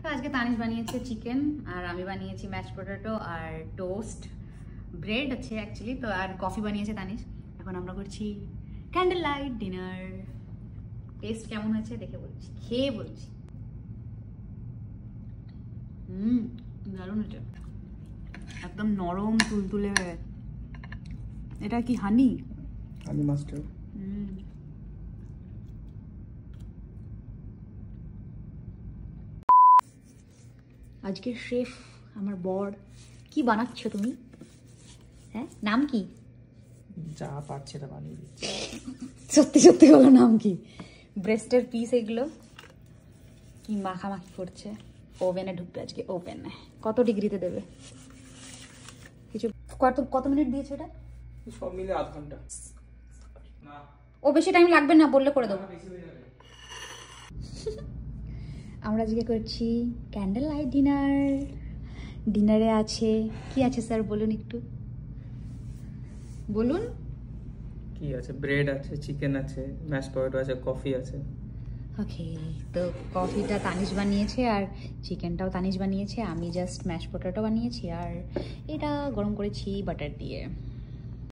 তো আজকে তানিশ বানিয়েছে চিকেন আর আমি বানিয়েছি ম্যাশ পটেটো আর টোস্ট, ব্রেড আছে অ্যাকচুয়ালি, তো আর কফি বানিয়েছে তানিশ। এখন আমরা করছি ক্যান্ডেল লাইট ডিনার। টেস্ট কেমন হয়েছে দেখে বলছি, খেয়ে বলছি। দারুণ এটা, একদম নরম তুলতুলে হয়ে। এটা কি হানি? Honey mustard. আজকে শেফ আমার বর। কি বানাচ্ছ তুমি? হ্যাঁ, নাম কি? যা পারছে তা বানিয়ে দিচ্ছে। সত্যি সত্যি বলো, নাম কি? ব্রেস্টের পিস এগুলো কি মাখামাখি করছে। ওভেনে ঢুকবে আজকে, ওভেনে। কত ডিগ্রিতে দেবে? কিছু কত মিনিট দিয়েছে এটা? সব মিলে আধ ঘন্টা। ও বেশি টাইম লাগবে না, বললে করে দেবো। আমরা আজকে করছি ক্যান্ডেল লাইট ডিনার। ডিনারে আছে কি আছে স্যার বলুন একটু, বলুন। কি আছে? ব্রেড আছে, চিকেন আছে, ম্যাশ পটেটো আছে, কফি আছে। ওকে, তো কফিটা তানিশ বানিয়েছে আর চিকেনটাও তানিশ বানিয়েছে, আমি জাস্ট ম্যাশ পটেটো বানিয়েছি আর এটা গরম করেছি বাটার দিয়ে।